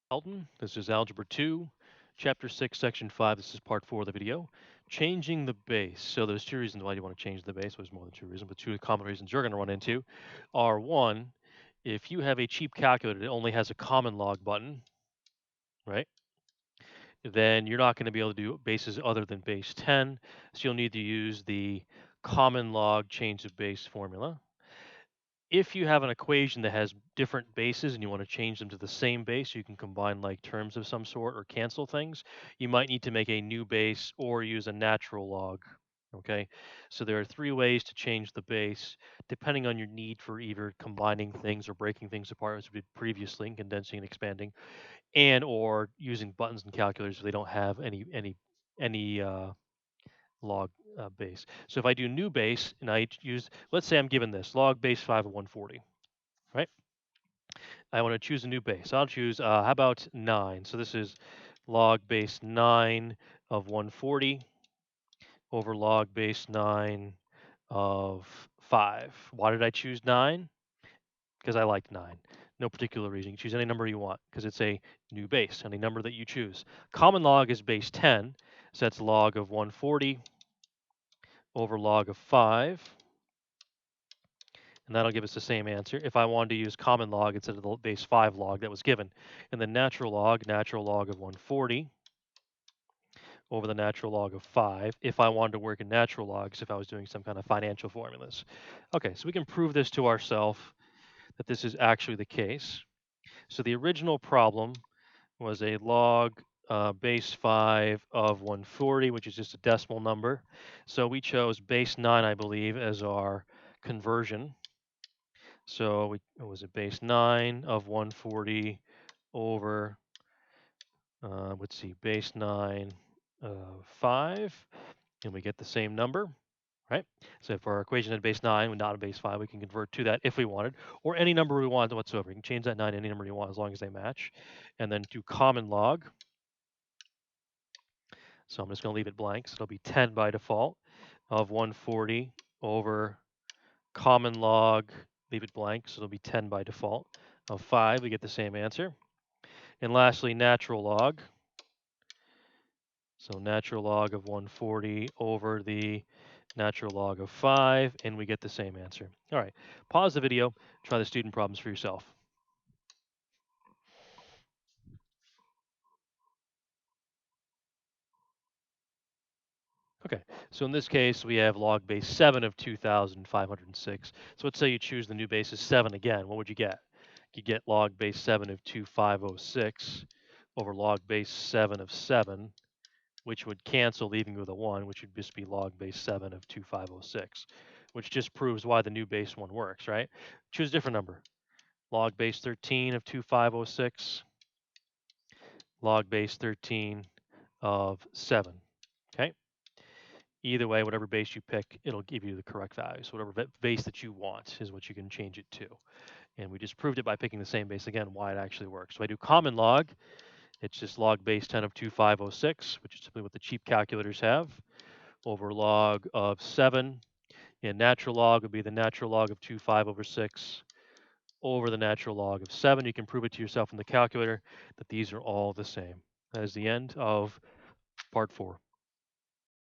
Alton. This is Algebra 2, Chapter 6, Section 5. This is part 4 of the video. Changing the base. So there's two reasons why you want to change the base. Well, there's more than two reasons, but two common reasons you're going to run into are one, if you have a cheap calculator that only has a common log button, right? Then you're not going to be able to do bases other than base 10. So you'll need to use the common log change of base formula. If you have an equation that has different bases and you want to change them to the same base, you can combine like terms of some sort or cancel things. You might need to make a new base or use a natural log. Okay, so there are three ways to change the base depending on your need for either combining things or breaking things apart, as we did previously, and condensing and expanding, and or using buttons and calculators if they don't have any log base. So if I do new base and I use, let's say I'm given this log base 5 of 140, right? I want to choose a new base. I'll choose, how about 9? So this is log base 9 of 140 over log base 9 of 5. Why did I choose 9? Because I like 9. No particular reason. You can choose any number you want because it's a new base, any number that you choose. Common log is base 10, so that's log of 140 over log of 5. And that'll give us the same answer. If I wanted to use common log instead of the base 5 log that was given. And then natural log of 140 over the natural log of 5, if I wanted to work in natural logs, if I was doing some kind of financial formulas. Okay, so we can prove this to ourselves that this is actually the case. So the original problem was a log base 5 of 140, which is just a decimal number. So we chose base 9, I believe, as our conversion. So it was a base 9 of 140 over, let's see, base 9 of 5, and we get the same number, right? So if our equation had base 9 and not a base 5, we can convert to that if we wanted, or any number we want whatsoever. You can change that 9 to any number you want as long as they match. And then do common log. So I'm just going to leave it blank. So it'll be 10 by default of 140 over common log, leave it blank, so it'll be 10 by default, of 5. We get the same answer. And lastly, natural log. So natural log of 140 over the natural log of 5, and we get the same answer. All right, pause the video, try the student problems for yourself. Okay, so in this case, we have log base 7 of 2,506. So let's say you choose the new base as 7 again. What would you get? You get log base 7 of 2,506 over log base 7 of 7, which would cancel, leaving you with a 1, which would just be log base 7 of 2,506, which just proves why the new base 1 works, right? Choose a different number. Log base 13 of 2,506, log base 13 of 7, okay? Either way, whatever base you pick, it'll give you the correct value. So whatever base that you want is what you can change it to. And we just proved it by picking the same base again, why it actually works. So I do common log. It's just log base 10 of 2,506, which is simply what the cheap calculators have, over log of 7. And natural log would be the natural log of 2,5/6 over the natural log of 7. You can prove it to yourself in the calculator that these are all the same. That is the end of part 4.